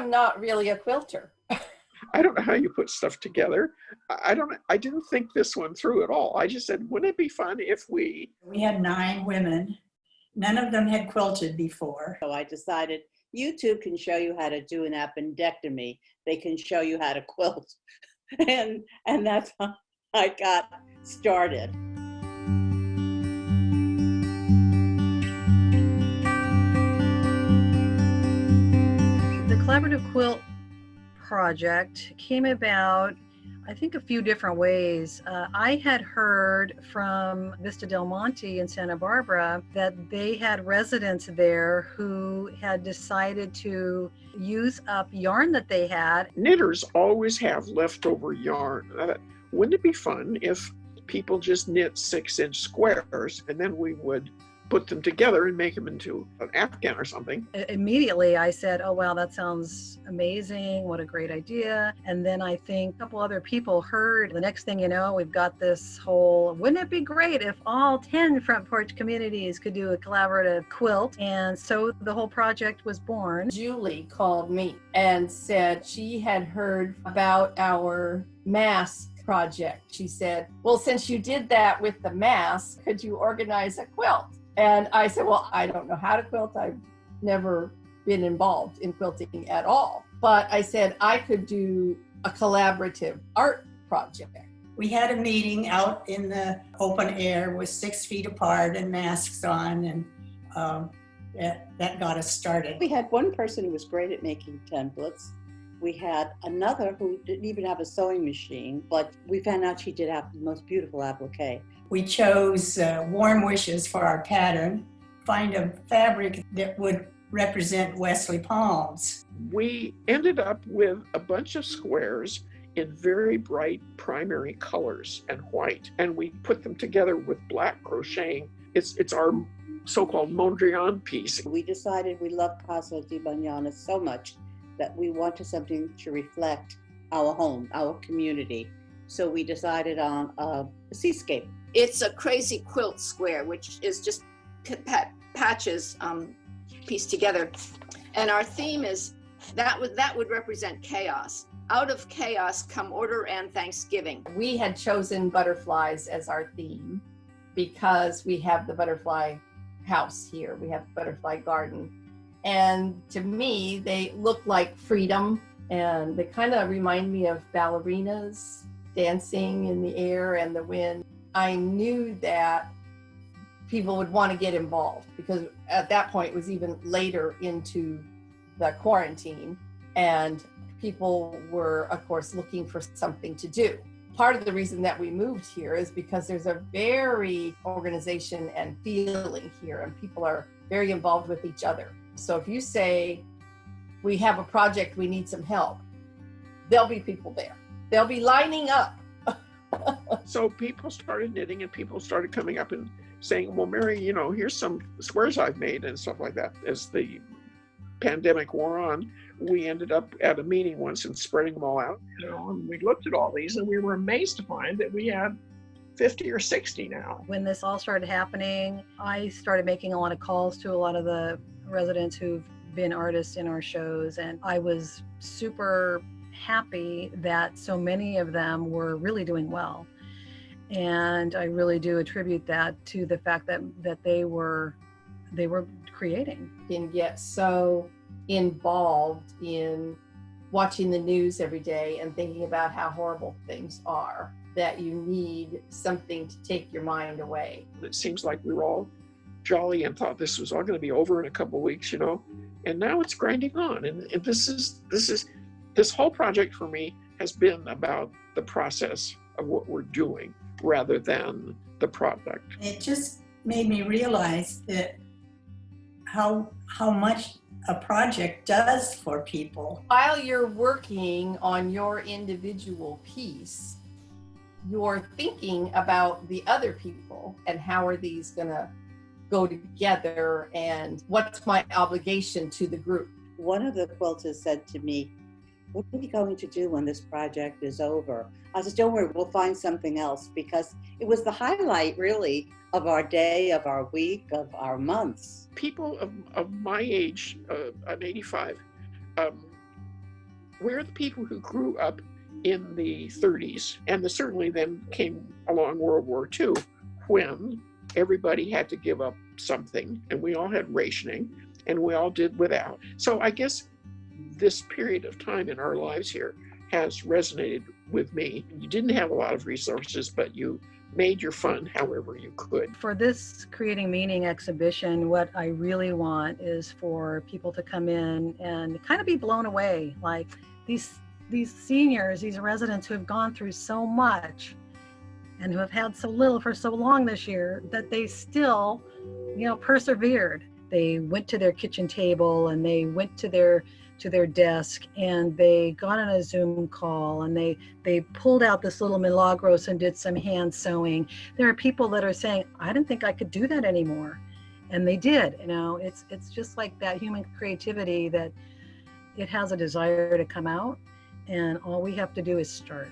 am not really a quilter. I don't know how you put stuff together. I didn't think this one through at all. I just said, wouldn't it be fun if we had 9 women. None of them had quilted before. So I decided YouTube can show you how to do an appendectomy. They can show you how to quilt. And that's how I got started. The collaborative quilt project came about, I think, a few different ways. I had heard from Vista Del Monte in Santa Barbara that they had residents there who had decided to use up yarn that they had. Knitters always have leftover yarn. Wouldn't it be fun if people just knit 6-inch squares and then we would put them together and make them into an afghan or something? Immediately I said, oh wow, that sounds amazing, what a great idea. And then I think a couple other people heard. The next thing you know, we've got this whole, wouldn't it be great if all 10 front porch communities could do a collaborative quilt? And so the whole project was born. Julie called me and said she had heard about our mask project. She said, well, since you did that with the mask, could you organize a quilt? And I said, well, I don't know how to quilt. I've never been involved in quilting at all. But I said I could do a collaborative art project. We had a meeting out in the open air with 6 feet apart and masks on, and that got us started. We had one person who was great at making templates. We had another who didn't even have a sewing machine, but we found out she did have the most beautiful applique. We chose warm wishes for our pattern, find a fabric that would represent Wesley palms. We ended up with a bunch of squares in very bright primary colors and white, and we put them together with black crocheting. It's our so-called Mondrian piece. We decided we loved Casa di Bagnana so much that we wanted something to reflect our home, our community. So we decided on a seascape. It's a crazy quilt square, which is just patches pieced together. And our theme is, that would represent chaos. Out of chaos come order and thanksgiving. We had chosen butterflies as our theme because we have the butterfly house here. We have the butterfly garden. And to me, they look like freedom, and they kind of remind me of ballerinas dancing in the air and the wind. I knew that people would want to get involved because at that point it was even later into the quarantine, and people were, of course, looking for something to do. Part of the reason that we moved here is because there's a very organization and feeling here, and people are very involved with each other. So if you say, we have a project, we need some help, there'll be people there. They'll be lining up. So people started knitting and people started coming up and saying, well, Mary, here's some squares I've made and stuff like that. As the pandemic wore on, we ended up at a meeting once and spreading them all out. And we looked at all these and we were amazed to find that we had 50 or 60 now. When this all started happening, I started making a lot of calls to a lot of the residents who've been artists in our shows, and I was super happy that so many of them were really doing well. And I really do attribute that to the fact that they were creating. You can get so involved in watching the news every day and thinking about how horrible things are that you need something to take your mind away. It seems like we were all jolly and thought this was all going to be over in a couple of weeks, and now it's grinding on. And this whole project for me has been about the process of what we're doing rather than the product. It just made me realize that how much a project does for people. While you're working on your individual piece, you're thinking about the other people and how are these going to go together and what's my obligation to the group. One of the quilters said to me, what are we going to do when this project is over? I said, don't worry, we'll find something else, because it was the highlight really of our day, of our week, of our months. People of my age, I'm 85, We're the people who grew up in the 30s, and certainly then came along World War II, when everybody had to give up something, and we all had rationing, and we all did without. So I guess this period of time in our lives here has resonated with me. You didn't have a lot of resources, but you made your fun however you could. For this Creating Meaning exhibition, what I really want is for people to come in and kind of be blown away. Like these seniors, these residents who have gone through so much and who have had so little for so long this year, that they still, persevered. They went to their kitchen table and they went to their desk and they got on a Zoom call and they pulled out this little milagros and did some hand sewing. There are people that are saying, I didn't think I could do that anymore. And they did. It's just like that human creativity, that it has a desire to come out, and all we have to do is start.